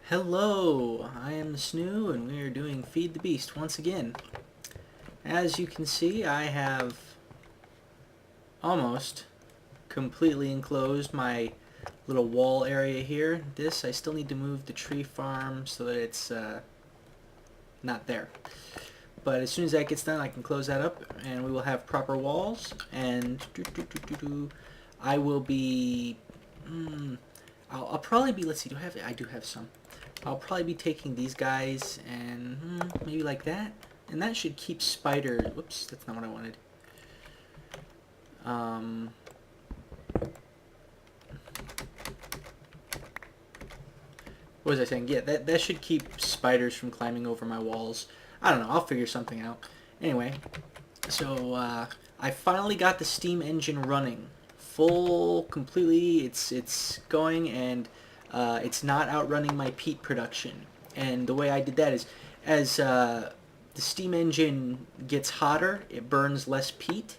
Hello, I am the Snoo, and we are doing Feed the Beast once again. As you can see, I have almost completely enclosed my little wall area here. I still need to move the tree farm so that it's not there. But as soon as that gets done, I can close that up, and we will have proper walls, and I will be... I'll probably be, let's see, I do have some. I'll probably be taking these guys and maybe like that. And that should keep spiders. Whoops, that's not what I wanted. What was I saying? Yeah, that should keep spiders from climbing over my walls. I don't know, I'll figure something out. Anyway, so I finally got the steam engine running. Full, completely, it's going, and it's not outrunning my peat production. And the way I did that is, as the steam engine gets hotter, it burns less peat.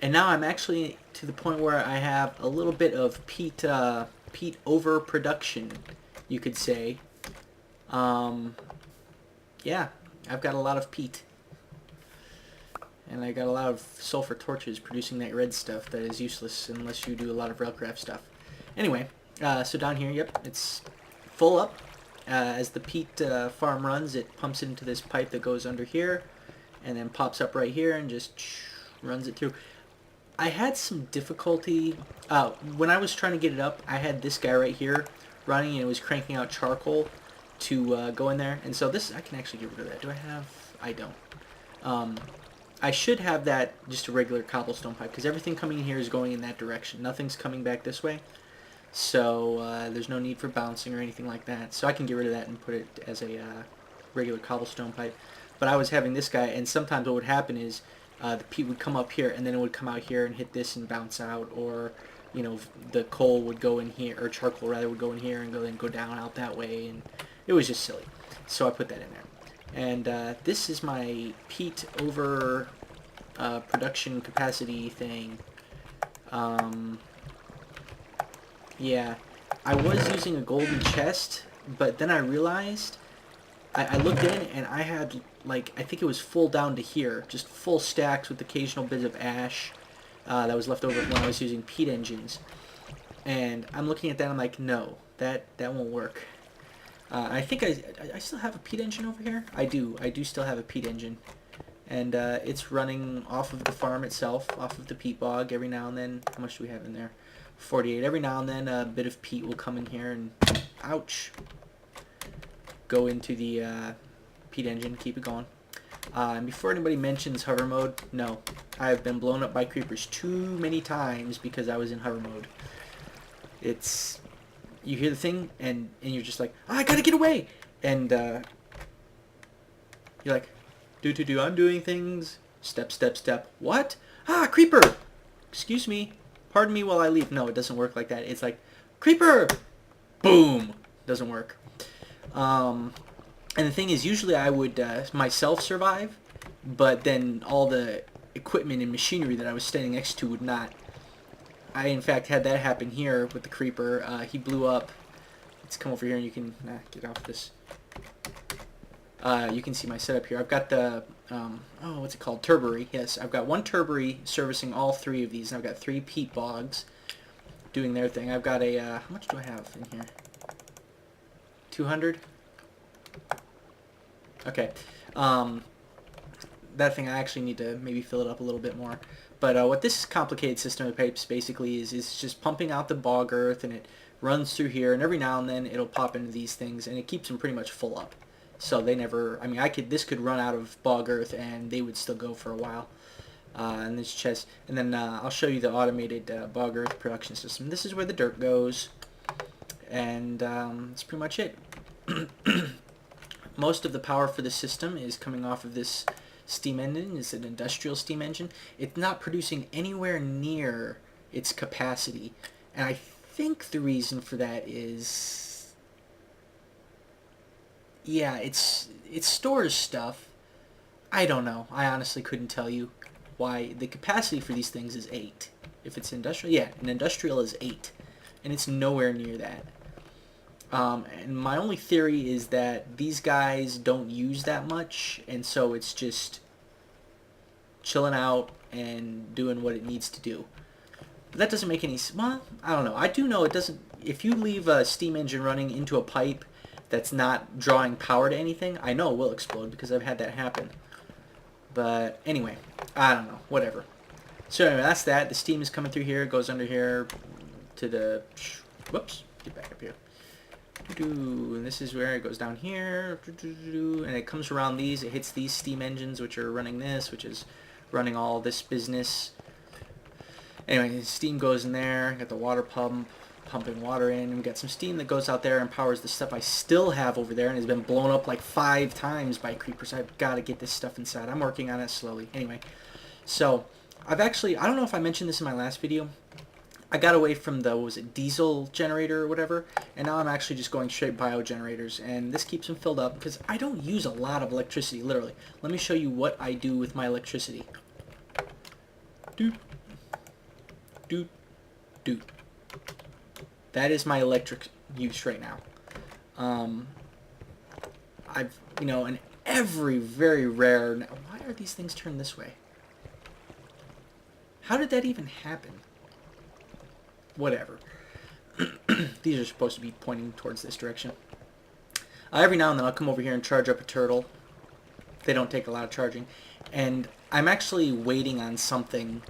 And now I'm actually to the point where I have a little bit of peat overproduction, you could say. Yeah, I've got a lot of peat. And I got a lot of sulfur torches producing that red stuff that is useless unless you do a lot of railcraft stuff. Anyway, so down here, yep, it's full up. As the peat farm runs, it pumps into this pipe that goes under here and then pops up right here and just runs it through. I had some difficulty when I was trying to get it up. I had this guy right here running, and it was cranking out charcoal to go in there. And so this, I can actually get rid of that. Do I have? I don't. I should have that just a regular cobblestone pipe, because everything coming in here is going in that direction. Nothing's coming back this way. So there's no need for bouncing or anything like that. So I can get rid of that and put it as a regular cobblestone pipe. But I was having this guy, and sometimes what would happen is the peat would come up here, and then it would come out here and hit this and bounce out, or you know, the coal would go in here, or charcoal rather would go in here and go down out that way, and it was just silly. So I put that in there. And this is my peat over production capacity thing. Yeah, I was using a golden chest, but then I realized, I looked in and I had, like, I think it was full down to here, just full stacks with occasional bits of ash that was left over when I was using peat engines. And I'm looking at that and I'm like, no, that won't work. I think I still have a peat engine over here. I do still have a peat engine, and it's running off of the farm itself, off of the peat bog. Every now and then, how much do we have in there? 48. Every now and then a bit of peat will come in here and, ouch, go into the peat engine, keep it going. And before anybody mentions hover mode, no, I have been blown up by creepers too many times because I was in hover mode. It's, you hear the thing, and you're just like, oh, I gotta get away! And you're like, do, I'm doing things. Step, step, step. What? Ah, creeper! Excuse me. Pardon me while I leave. No, it doesn't work like that. It's like, creeper! Boom! Doesn't work. And the thing is, usually I would myself survive, but then all the equipment and machinery that I was standing next to would not. I, in fact, had that happen here with the creeper. He blew up. Let's come over here and you can get off this. You can see my setup here. I've got the, oh, what's it called? Turbery. Yes, I've got one turbery servicing all three of these, and I've got 3 peat bogs doing their thing. I've got a, how much do I have in here? 200? Okay. That thing, I actually need to maybe fill it up a little bit more. But what this complicated system of pipes basically is just pumping out the bog earth, and it runs through here, and every now and then it'll pop into these things, and it keeps them pretty much full up. So they never, I mean, this could run out of bog earth, and they would still go for a while. And this chest, and then I'll show you the automated bog earth production system. This is where the dirt goes, and that's pretty much it. Most of the power for the system is coming off of this steam engine. It's an industrial steam engine. It's not producing anywhere near its capacity, and I think the reason for that is, yeah, it stores stuff. I don't know. I honestly couldn't tell you why. The capacity for these things is 8. If it's industrial, yeah, an industrial is 8, and it's nowhere near that. And my only theory is that these guys don't use that much, and so it's just chilling out and doing what it needs to do. But that doesn't make any... Well, I don't know. I do know it doesn't... If you leave a steam engine running into a pipe that's not drawing power to anything, I know it will explode because I've had that happen. But anyway, I don't know. Whatever. So anyway, that's that. The steam is coming through here. It goes under here to the... Whoops. Get back up here. And this is where it goes down here. And it comes around these. It hits these steam engines, which are running this, which is running all this business. Anyway, the steam goes in there. Got the water pump pumping water in. We got some steam that goes out there and powers the stuff I still have over there and has been blown up like 5 times by creepers. I've got to get this stuff inside. I'm working on it slowly. Anyway, so I've actually, I don't know if I mentioned this in my last video. I got away from the, what was it, diesel generator or whatever, and now I'm actually just going straight bio generators, and this keeps them filled up because I don't use a lot of electricity, literally. Let me show you what I do with my electricity. Doot, doot, doot. That is my electric use right now. I've, you know, in every very rare... Why are these things turned this way? How did that even happen? Whatever. These are supposed to be pointing towards this direction. Every now and then I'll come over here and charge up a turtle. They don't take a lot of charging. And I'm actually waiting on something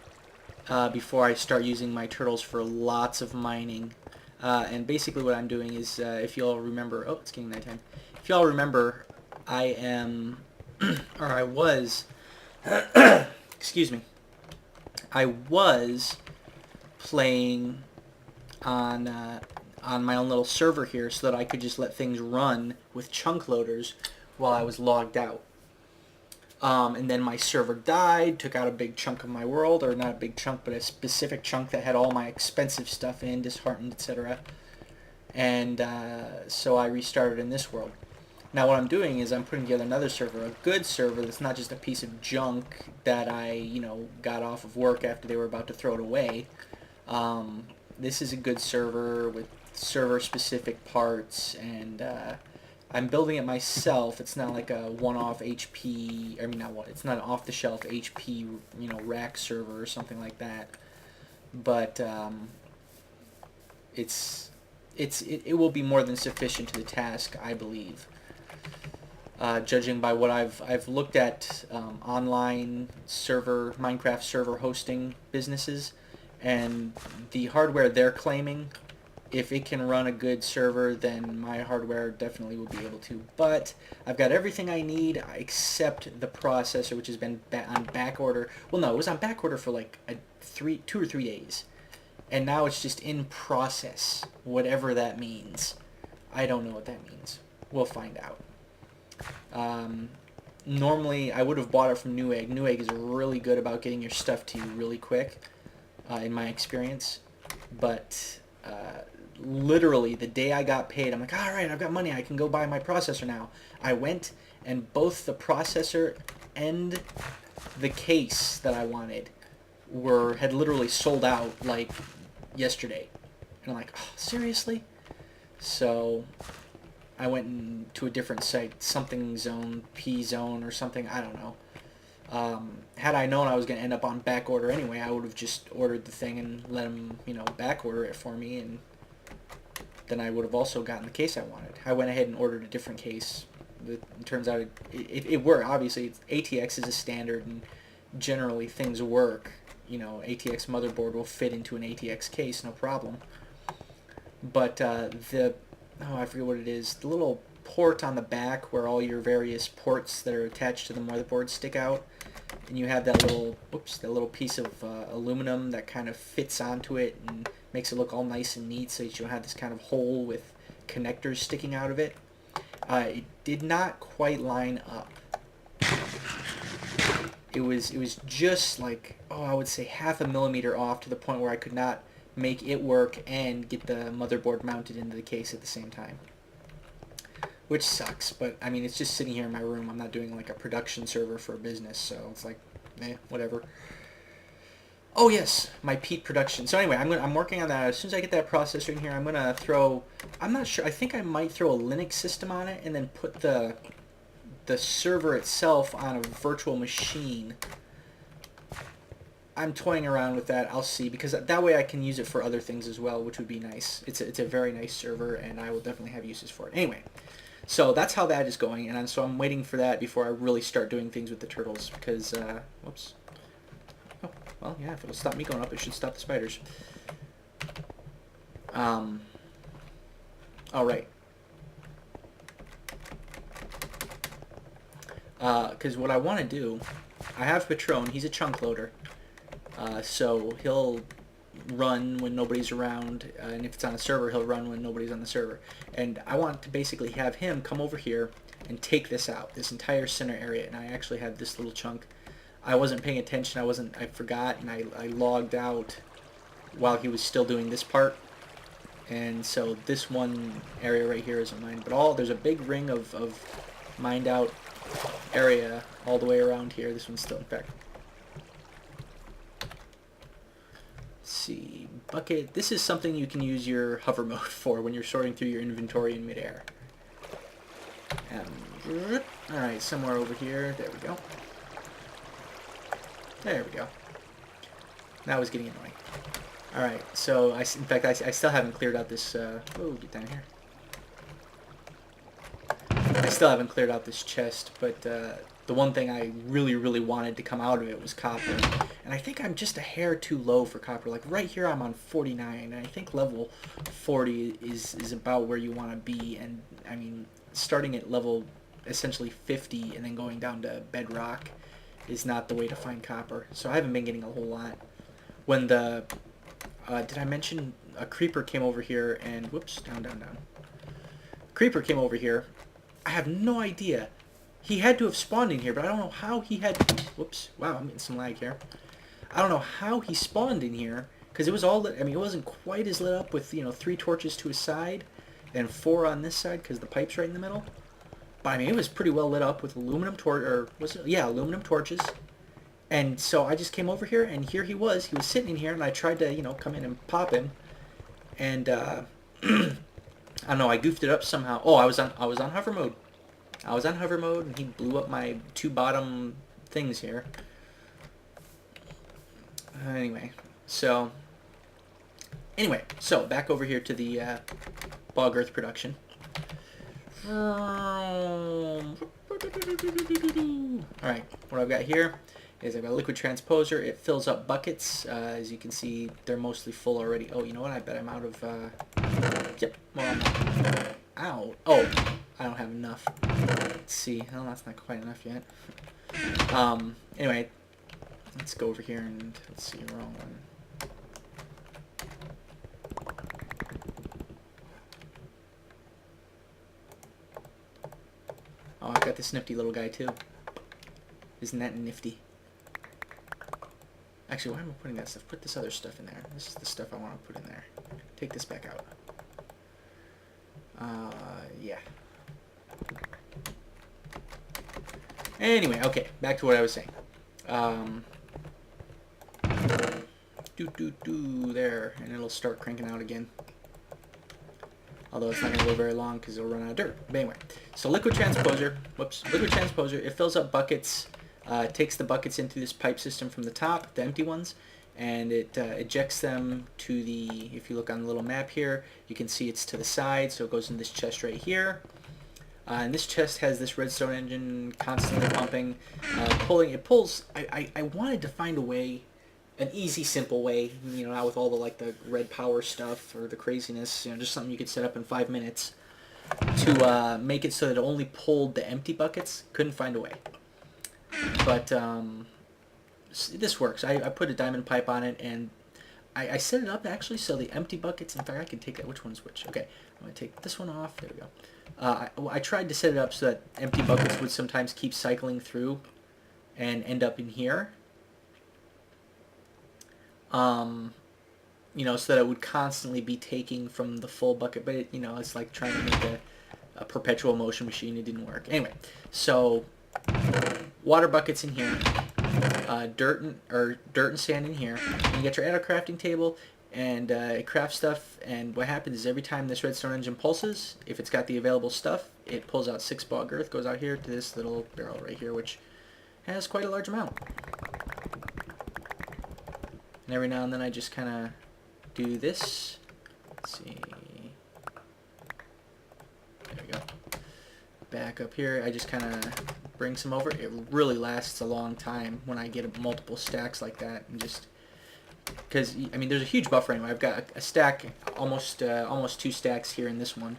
before I start using my turtles for lots of mining. And basically what I'm doing is, if you all remember... Oh, it's getting nighttime. If you all remember, I am... or I was... excuse me. I was playing on my own little server here so that I could just let things run with chunk loaders while I was logged out. And then my server died, took out a big chunk of my world, or not a big chunk, but a specific chunk that had all my expensive stuff in, disheartened, etc. And so I restarted in this world. Now what I'm doing is I'm putting together another server, a good server that's not just a piece of junk that I, you know, got off of work after they were about to throw it away. This is a good server with server-specific parts, and I'm building it myself. It's not like a one-off HP, I mean not one, it's not an off-the-shelf HP, you know, rack server or something like that. But it will be more than sufficient to the task, I believe. Judging by what I've looked at online server, Minecraft server hosting businesses, and the hardware they're claiming, if it can run a good server, then my hardware definitely will be able to. But I've got everything I need except the processor, which has been on back order. Well, no, it was on back order for like 2 or 3 days. And now it's just in process, whatever that means. I don't know what that means. We'll find out. Normally, I would have bought it from Newegg. Newegg is really good about getting your stuff to you really quick, in my experience. But literally, the day I got paid, I'm like, all right, I've got money. I can go buy my processor now. I went, and both the processor and the case that I wanted had literally sold out, like, yesterday. And I'm like, oh, seriously? So I went to a different site, something zone, P zone or something, I don't know. Had I known I was going to end up on back order anyway, I would have just ordered the thing and let them, you know, back order it for me, and then I would have also gotten the case I wanted. I went ahead and ordered a different case. It turns out it worked. Obviously, ATX is a standard, and generally things work. You know, ATX motherboard will fit into an ATX case, no problem. But oh, I forget what it is. The little port on the back where all your various ports that are attached to the motherboard stick out, and you have that little, that little piece of aluminum that kind of fits onto it and makes it look all nice and neat, so that you have this kind of hole with connectors sticking out of it. It did not quite line up. It was just like, oh, I would say 0.5 millimeter off, to the point where I could not make it work and get the motherboard mounted into the case at the same time. Which sucks, but I mean, it's just sitting here in my room. I'm not doing like a production server for a business, so it's like, whatever. Oh yes, my peat production. So anyway, I'm working on that. As soon as I get that processor in here, I'm gonna throw. I'm not sure. I think I might throw a Linux system on it and then put the server itself on a virtual machine. I'm toying around with that. I'll see, because that way I can use it for other things as well, which would be nice. It's a very nice server, and I will definitely have uses for it. Anyway, so that's how that is going, and so I'm waiting for that before I really start doing things with the turtles, because whoops. Oh, well, yeah, if it'll stop me going up, it should stop the spiders. All right. Because what I want to do, I have Patron. He's a chunk loader. So he'll run when nobody's around, and if it's on a server, he'll run when nobody's on the server. And I want to basically have him come over here and take this out, this entire center area. And I actually had this little chunk. I wasn't paying attention. I forgot, and I logged out while he was still doing this part. And so this one area right here isn't mine, but there's a big ring of mined out area all the way around here. This one's still, in fact. Let's see, bucket. This is something you can use your hover mode for when you're sorting through your inventory in midair. Alright, somewhere over here. There we go. There we go. That was getting annoying. Alright, so in fact, I still haven't cleared out this, oh, get down here. I still haven't cleared out this chest, but the one thing I really, really wanted to come out of it was copper. And I think I'm just a hair too low for copper. Like right here I'm on 49, and I think level 40 is about where you want to be. And I mean, starting at level essentially 50 and then going down to bedrock is not the way to find copper. So I haven't been getting a whole lot. When the, did I mention a creeper came over here and, whoops, down. Creeper came over here. I have no idea. He had to have spawned in here, but I don't know how he had... Whoops. Wow, I'm getting some lag here. I don't know how he spawned in here, because it was all lit. I mean, it wasn't quite as lit up with, 3 torches to his side and 4 on this side, because the pipe's right in the middle. But I mean, it was pretty well lit up with aluminum aluminum torches. And so I just came over here, and here he was. He was sitting in here, and I tried to, come in and pop him. And, I don't know, I goofed it up somehow. Oh, I was on hover mode. I was on hover mode, and he blew up my 2 bottom things here. Anyway, so back over here to the bog earth production. Alright, what I've got here is I've got a liquid transposer. It fills up buckets. As you can see, they're mostly full already. Oh, you know what? I bet I'm out of... Yep. Well, I'm out. Oh, I don't have enough. Let's see. Well, that's not quite enough yet. Anyway, let's go over here and let's see. Wrong one. Oh, I've got this nifty little guy too. Isn't that nifty? Actually, why am I putting that stuff? Put this other stuff in there. This is the stuff I want to put in there. Take this back out. Yeah. Anyway, okay, back to what I was saying. There, and it'll start cranking out again. Although it's not going to go very long because it'll run out of dirt. But anyway, so liquid transposer, it fills up buckets, takes the buckets into this pipe system from the top, the empty ones, and it ejects them to the, if you look on the little map here, you can see it's to the side, so it goes in this chest right here. And this chest has this redstone engine constantly pumping, it pulls, I wanted to find a way, an easy, simple way, not with all the, the red power stuff or the craziness, just something you could set up in 5 minutes to make it so that it only pulled the empty buckets. Couldn't find a way. But this works. I put a diamond pipe on it, and I set it up actually so the empty buckets, in fact I can take that, which one's which? Okay, I'm going to take this one off, there we go. I tried to set it up so that empty buckets would sometimes keep cycling through and end up in here. So that it would constantly be taking from the full bucket, but it's like trying to make a perpetual motion machine. It didn't work. Anyway, so water buckets in here. dirt and sand in here. And you get your auto crafting table, and it crafts stuff. And what happens is every time this redstone engine pulses, if it's got the available stuff, it pulls out 6 bog earth, goes out here to this little barrel right here, which has quite a large amount. And every now and then I just kind of do this. Let's see. There we go. Back up here, I just kind of bring some over. It really lasts a long time when I get multiple stacks like that, and just because I mean there's a huge buffer anyway. I've got a stack, almost 2 stacks here in this one.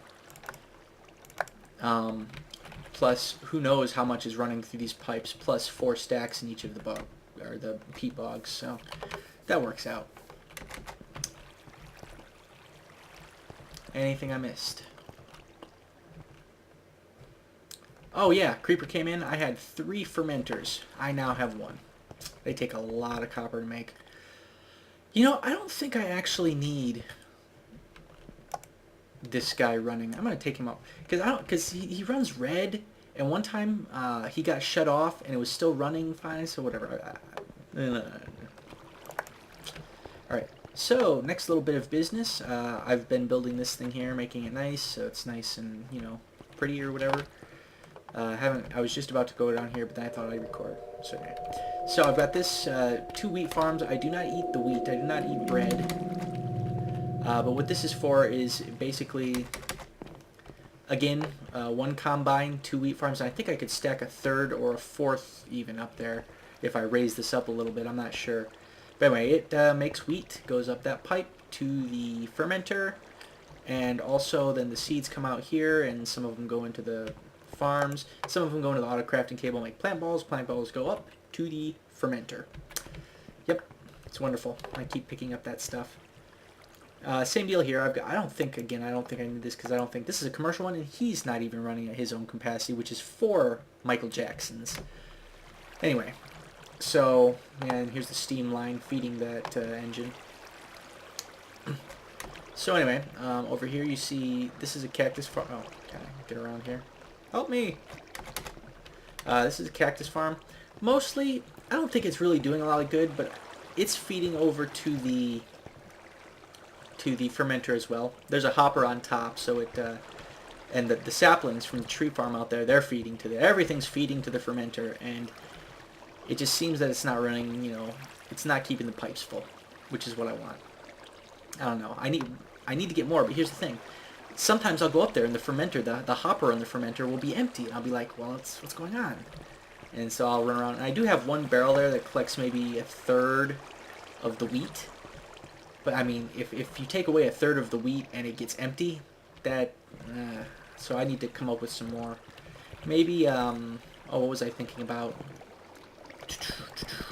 Plus, who knows how much is running through these pipes? Plus 4 stacks in each of the peat bogs. So that works out. Anything I missed? Oh yeah, creeper came in. I had 3 fermenters. I now have 1. They take a lot of copper to make. You know, I don't think I actually need this guy running. I'm gonna take him out because he runs red, and one time he got shut off and it was still running fine. So whatever. All right. So next little bit of business. I've been building this thing here, making it nice, so it's nice and pretty or whatever. I was just about to go down here, but then I thought I'd record. So, okay. So I've got this 2 wheat farms. I do not eat the wheat. I do not eat bread. But what this is for is basically, again, 1 combine, 2 wheat farms. And I think I could stack a 3rd or a 4th even up there if I raise this up a little bit. I'm not sure. But anyway, it makes wheat, goes up that pipe to the fermenter, and also then the seeds come out here, and some of them go into the farms. Some of them go into the auto crafting table and make plant balls. Plant balls go up to the fermenter. Yep, it's wonderful. I keep picking up that stuff. Same deal here. I don't think I need this because I don't think this is a commercial one, and he's not even running at his own capacity, which is 4 Michael Jacksons. Anyway, so and here's the steam line feeding that engine. So anyway, over here you see this is a cactus farm. Oh, can I get around here? Help me! This is a cactus farm. Mostly, I don't think it's really doing a lot of good, but it's feeding over to the fermenter as well. There's a hopper on top, so it and the saplings from the tree farm out there, they're feeding to everything's feeding to the fermenter, and it just seems that it's not running. It's not keeping the pipes full, which is what I want. I don't know. I need to get more, but here's the thing. Sometimes I'll go up there and the fermenter, the hopper on the fermenter will be empty, and I'll be like, well, what's going on? And so I'll run around, and I do have 1 barrel there that collects maybe a 1/3 of the wheat. But I mean, if you take away a 1/3 of the wheat and it gets empty, so I need to come up with some more. Maybe what was I thinking about?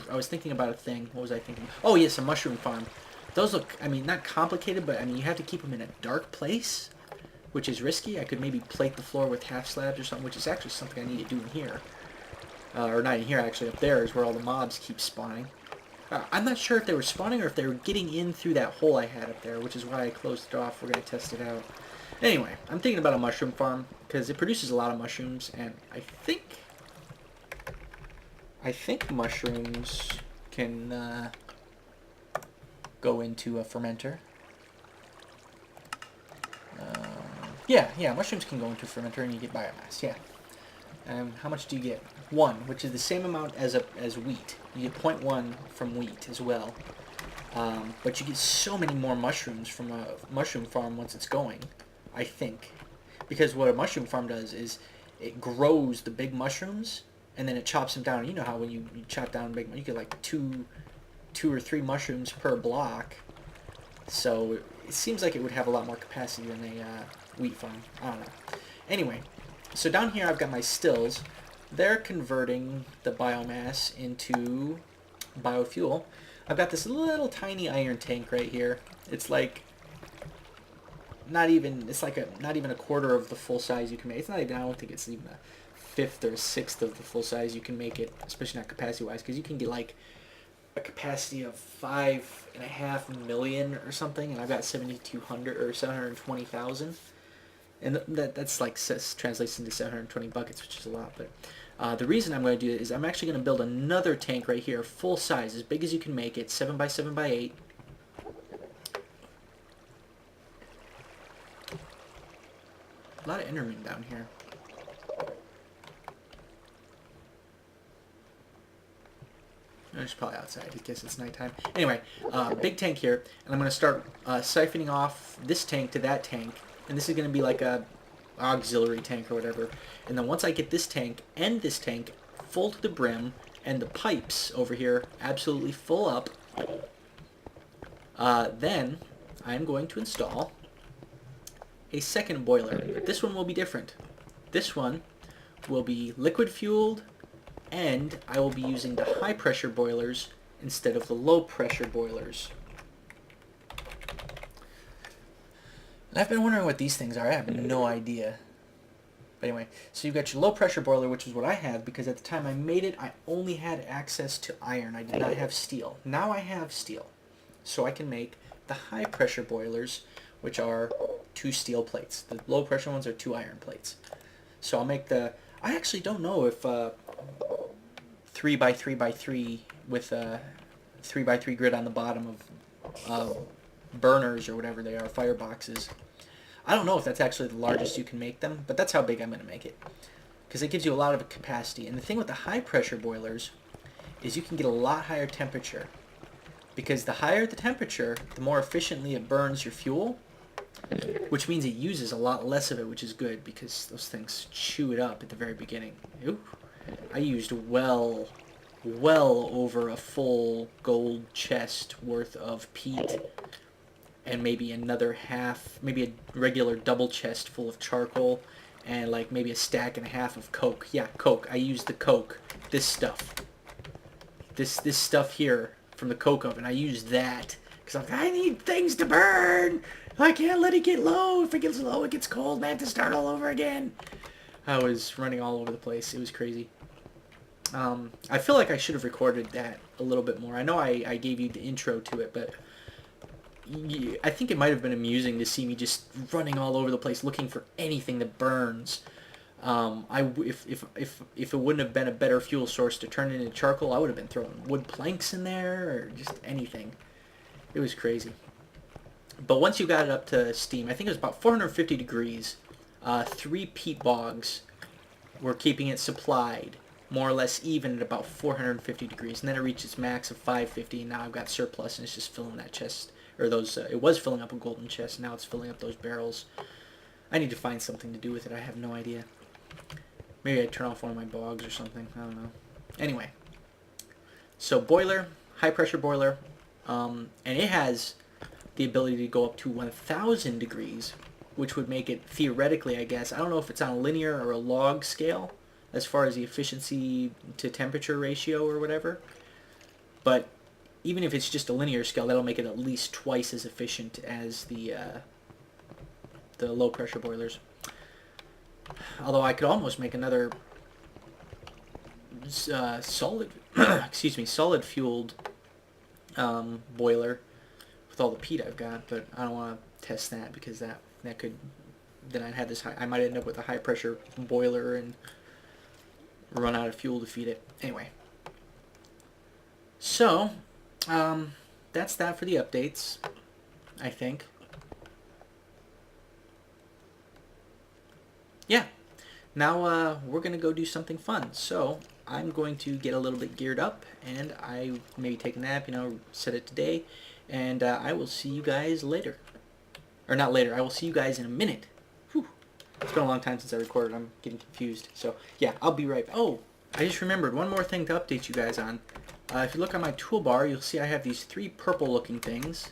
I was thinking about a thing. What was I thinking? Oh yes, a mushroom farm. Those look, I mean, not complicated, but I mean, you have to keep them in a dark place, which is risky. I could maybe plate the floor with half slabs or something, which is actually something I need to do in here. Or not in here, actually. Up there is where all the mobs keep spawning. I'm not sure if they were spawning or if they were getting in through that hole I had up there, which is why I closed it off. We're going to test it out. Anyway, I'm thinking about a mushroom farm because it produces a lot of mushrooms, and I think mushrooms can go into a fermenter. Yeah, mushrooms can go into a fermenter and you get biomass, yeah. How much do you get? 1, which is the same amount as wheat. You get 0.1 from wheat as well. But you get so many more mushrooms from a mushroom farm once it's going, I think. Because what a mushroom farm does is it grows the big mushrooms and then it chops them down. You know how when you chop down big, you get like 2 or 3 mushrooms per block. So it seems like it would have a lot more capacity than a wheat farm. I don't know. Anyway, so down here I've got my stills. They're converting the biomass into biofuel. I've got this little tiny iron tank right here. It's like not even a 1/4 of the full size you can make. It's not even, I don't think it's even a 5th or 6th of the full size you can make it, especially not capacity wise, because you can get like a capacity of 5.5 million or something, and I've got 7,200 or 720,000. And that's like translates into 720 buckets, which is a lot. But The reason I'm going to do it is I'm actually going to build another tank right here, full size, as big as you can make it, 7 by 7 by 8. A lot of Endermen down here. No, it's probably outside. I guess it's nighttime. Anyway, big tank here, and I'm going to start siphoning off this tank to that tank, and this is going to be like a auxiliary tank or whatever. And then once I get this tank and this tank full to the brim, and the pipes over here absolutely full up, then I'm going to install a second boiler. This one will be different. This one will be liquid fueled, and I will be using the high pressure boilers instead of the low pressure boilers. And I've been wondering what these things are. I have no idea. But anyway, so you've got your low pressure boiler, which is what I have, because at the time I made it, I only had access to iron. I did not have steel. Now I have steel. So I can make the high pressure boilers, which are 2 steel plates. The low pressure ones are 2 iron plates. So I'll make the... I actually don't know if 3 by 3 by 3 with a 3 by 3 grid on the bottom of burners or whatever they are, fireboxes. I don't know if that's actually the largest you can make them, but that's how big I'm going to make it, because it gives you a lot of capacity. And the thing with the high pressure boilers is you can get a lot higher temperature, because the higher the temperature, the more efficiently it burns your fuel, which means it uses a lot less of it, which is good, because those things chew it up at the very beginning. Ooh, I used well over a full gold chest worth of peat, and maybe another half, maybe a regular double chest full of charcoal, and like maybe a stack and a half of coke. Yeah, coke. I used the coke. This stuff. This stuff here from the coke oven. I used that because I'm like, I need things to burn. I can't let it get low. If it gets low, it gets cold. I have to start all over again. I was running all over the place. It was crazy. I feel like I should have recorded that a little bit more. I know I gave you the intro to it, but I think it might have been amusing to see me just running all over the place looking for anything that burns. If it wouldn't have been a better fuel source to turn it into charcoal, I would have been throwing wood planks in there or just anything. It was crazy. But once you got it up to steam, I think it was about 450 degrees, 3 peat bogs were keeping it supplied more or less even at about 450 degrees, and then it reached its max of 550, and now I've got surplus, and it's just filling that chest. Or those, it was filling up a golden chest, now it's filling up those barrels. I need to find something to do with it, I have no idea. Maybe I'd turn off one of my bogs or something, I don't know. Anyway, so boiler, high pressure boiler, and it has the ability to go up to 1000 degrees, which would make it, theoretically I guess, I don't know if it's on a linear or a log scale, as far as the efficiency to temperature ratio or whatever, but even if it's just a linear scale, that'll make it at least twice as efficient as the low pressure boilers. Although I could almost make another solid, solid fueled boiler with all the peat I've got, but I don't want to test that because that could, then I'd have this high, I might end up with a high pressure boiler and run out of fuel to feed it. Anyway, so that's that for the updates, I think. Yeah, now we're gonna go do something fun. So I'm going to get a little bit geared up, and I maybe take a nap, set it today, and I will see you guys later. Or not later, I will see you guys in a minute. Whew. It's been a long time since I recorded, I'm getting confused. So yeah, I'll be right back. Oh, I just remembered one more thing to update you guys on. If you look on my toolbar, you'll see I have these 3 purple looking things.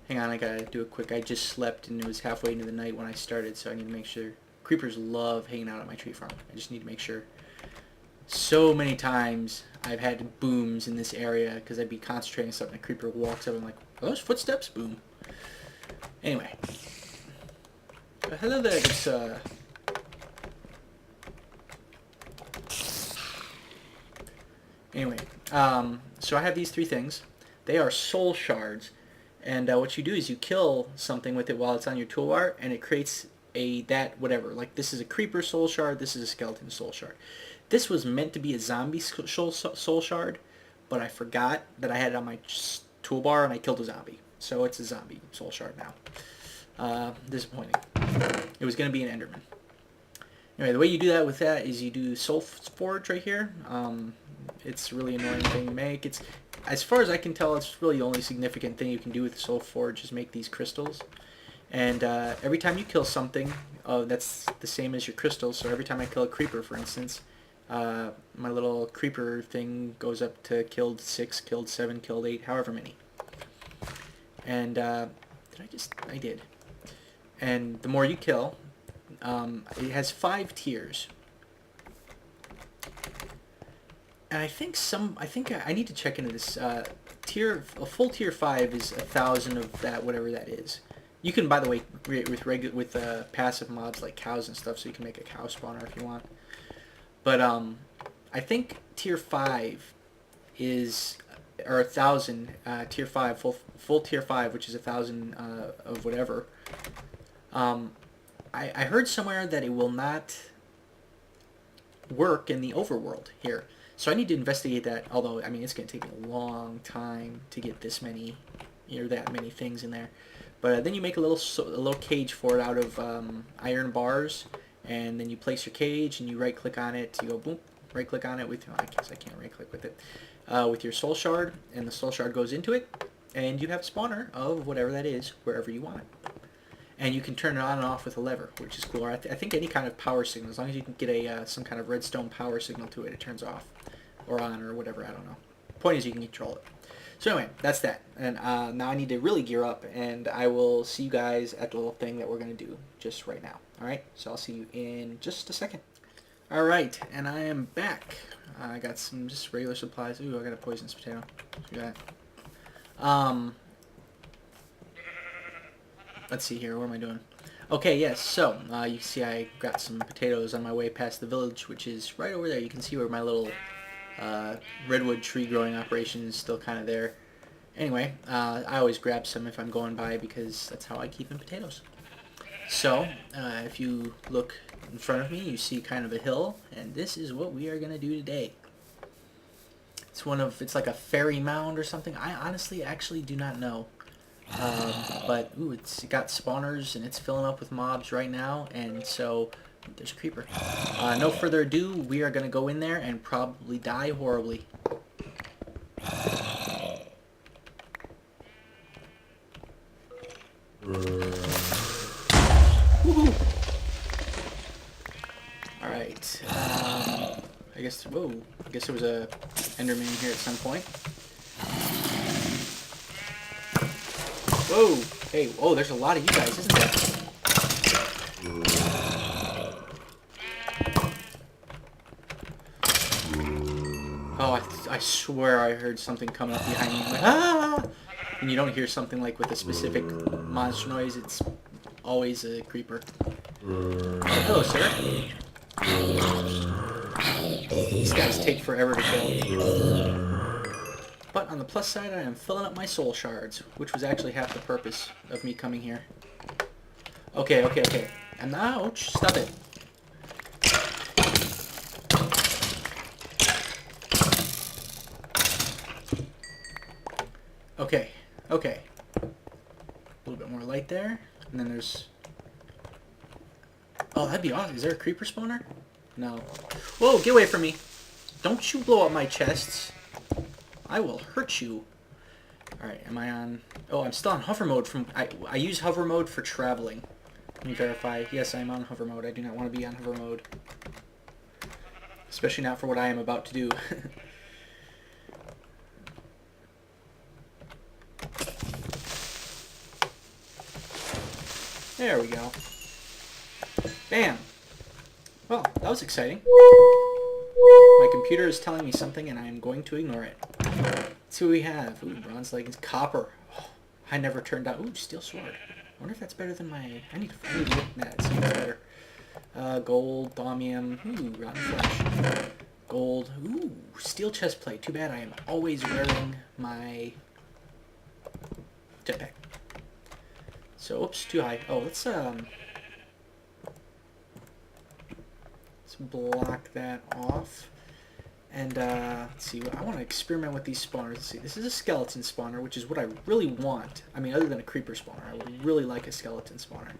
Hang on, I gotta do it quick. I just slept and it was halfway into the night when I started, so I need to make sure. Creepers love hanging out at my tree farm. I just need to make sure. So many times I've had booms in this area because I'd be concentrating on something, a creeper walks up and I'm like, are those footsteps? Boom. Anyway. Hello there, it's Anyway, so I have these 3 things. They are soul shards, and what you do is you kill something with it while it's on your toolbar, and it creates whatever. Like, this is a creeper soul shard, this is a skeleton soul shard. This was meant to be a zombie soul shard, but I forgot that I had it on my toolbar and I killed a zombie. So it's a zombie soul shard now. Disappointing. It was going to be an Enderman. Anyway, the way you do that with that is you do Soul Forge right here. It's a really annoying thing to make. It's, as far as I can tell, it's really the only significant thing you can do with Soul Forge is make these crystals. And every time you kill something, that's the same as your crystals. So every time I kill a creeper, for instance, my little creeper thing goes up to killed 6, killed 7, killed 8, however many. And I did. And the more you kill, it has 5 tiers. And I think I need to check into this. A full tier 5 is 1,000 of that, whatever that is. You can, by the way, with passive mobs like cows and stuff, so you can make a cow spawner if you want. But I think tier 5 is, or 1,000, tier 5, full tier 5, which is 1,000 of whatever. I heard somewhere that it will not work in the overworld here. So I need to investigate that, although, I mean, it's going to take a long time to get this many, that many things in there. But then you make a little cage for it out of iron bars, and then you place your cage, and you right-click on it. You go, boom, right-click on it with, I guess I can't right-click with it, with your soul shard, and the soul shard goes into it, and you have a spawner of whatever that is, wherever you want it. And you can turn it on and off with a lever, which is cool. Or I think any kind of power signal, as long as you can get some kind of redstone power signal to it, it turns off or on or whatever. I don't know. Point is, you can control it. So anyway, that's that. And now I need to really gear up, and I will see you guys at the little thing that we're going to do just right now. All right? So I'll see you in just a second. All right, and I am back. I got some just regular supplies. Ooh, I got a poisonous potato. Look at that. Let's see here. What am I doing? Okay, yes. So you see, I got some potatoes on my way past the village, which is right over there. You can see where my little redwood tree growing operation is still kind of there. Anyway, I always grab some if I'm going by because that's how I keep in potatoes. So if you look in front of me, you see kind of a hill, and this is what we are gonna do today. It's like a fairy mound or something. I honestly actually do not know. But ooh, it's got spawners and it's filling up with mobs right now, and so there's a creeper. No further ado, we are gonna go in there and probably die horribly. All right. I guess there was a Enderman here at some point. Whoa! Hey, oh, there's a lot of you guys, isn't there? Oh, I swear I heard something coming up behind me. Like, ah! And you don't hear something like with a specific monster noise, it's always a creeper. Oh, hello, sir. These guys take forever to kill. But on the plus side, I am filling up my soul shards, which was actually half the purpose of me coming here. Okay. And ouch, stop it. Okay. A little bit more light there. And then there's... Oh, that'd be awesome. Is there a creeper spawner? No. Whoa, get away from me. Don't you blow up my chests. I will hurt you. Alright, am I on... Oh, I'm still on hover mode. I use hover mode for traveling. Let me verify. Yes, I'm on hover mode. I do not want to be on hover mode. Especially not for what I am about to do. There we go. Bam! Well, that was exciting. My computer is telling me something and I am going to ignore it. Let's see what we have. Ooh, bronze leggings. Copper. Oh, I never turned out. Ooh, steel sword. I wonder if that's better than my... I need to look at that. See if it's better. Gold, thaumium. Ooh, rotten flesh. Gold. Ooh, steel chest plate. Too bad I am always wearing my jetpack. So, oops, too high. Oh, let's Let's block that off. And let's see, I want to experiment with these spawners. Let's see, this is a skeleton spawner, which is what I really want. I mean, other than a creeper spawner, I would really like a skeleton spawner.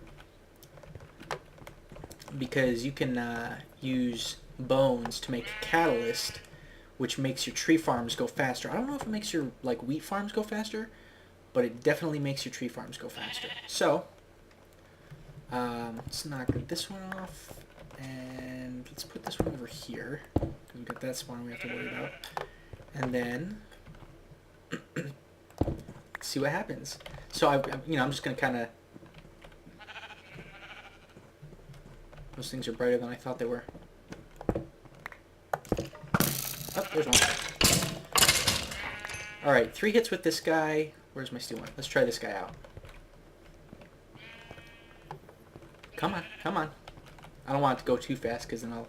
Because you can use bones to make a catalyst, which makes your tree farms go faster. I don't know if it makes your like wheat farms go faster, but it definitely makes your tree farms go faster. So, let's knock this one off, and let's put this one over here. We've got that spawner we have to worry about. And then, see what happens. So, I'm just going to kind of... Those things are brighter than I thought they were. Oh, there's one. Alright, 3 hits with this guy. Where's my steel one? Let's try this guy out. Come on, come on. I don't want it to go too fast because then I'll,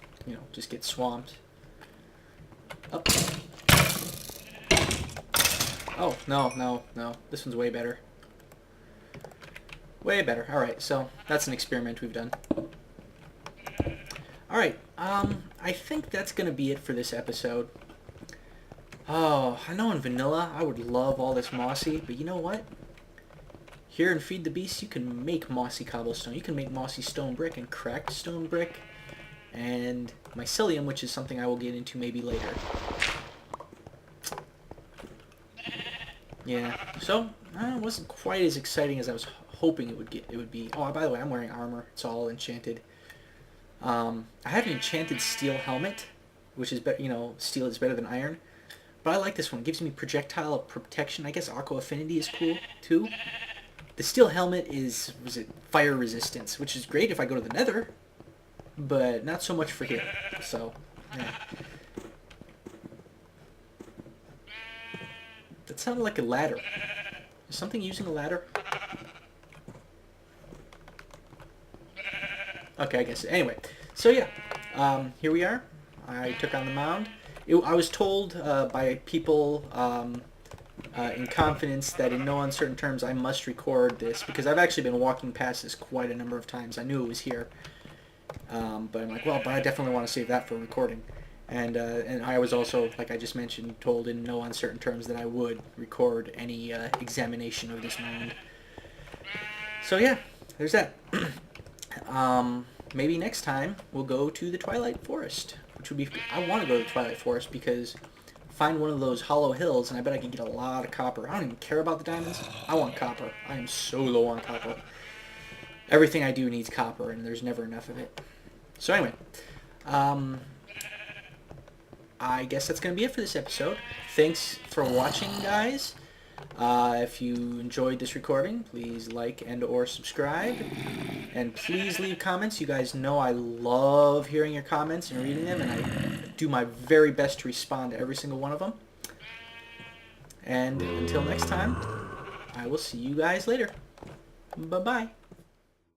just get swamped. Up. Oh, no. This one's way better. Way better. Alright, so that's an experiment we've done. Alright, I think that's going to be it for this episode. Oh, I know in vanilla I would love all this mossy, but you know what? Here in Feed the Beast you can make mossy cobblestone. You can make mossy stone brick and cracked stone brick. And mycelium, which is something I will get into maybe later. Yeah, so it wasn't quite as exciting as I was hoping it would be. Oh, by the way, I'm wearing armor. It's all enchanted. I have an enchanted steel helmet, which is better. Steel is better than iron. But I like this one. It gives me projectile protection. I guess aqua affinity is cool too. The steel helmet is fire resistance, which is great if I go to the Nether. But not so much for here. So, yeah. That sounded like a ladder. Is something using a ladder? Okay, I guess. Anyway, so yeah. Here we are. I took on the mound. I was told by people in confidence that in no uncertain terms I must record this because I've actually been walking past this quite a number of times. I knew it was here. But I'm like, well, but I definitely want to save that for recording. And I was also, like I just mentioned, told in no uncertain terms that I would record any examination of this mound. So yeah, there's that. Maybe next time we'll go to the Twilight Forest, which would be... I want to go to the Twilight Forest because find one of those hollow hills, and I bet I can get a lot of copper. I don't even care about the diamonds. I want copper. I am so low on copper. Everything I do needs copper, and there's never enough of it. So anyway, I guess that's going to be it for this episode. Thanks for watching, guys. If you enjoyed this recording, please like and or subscribe. And please leave comments. You guys know I love hearing your comments and reading them, and I do my very best to respond to every single one of them. And until next time, I will see you guys later. Bye-bye.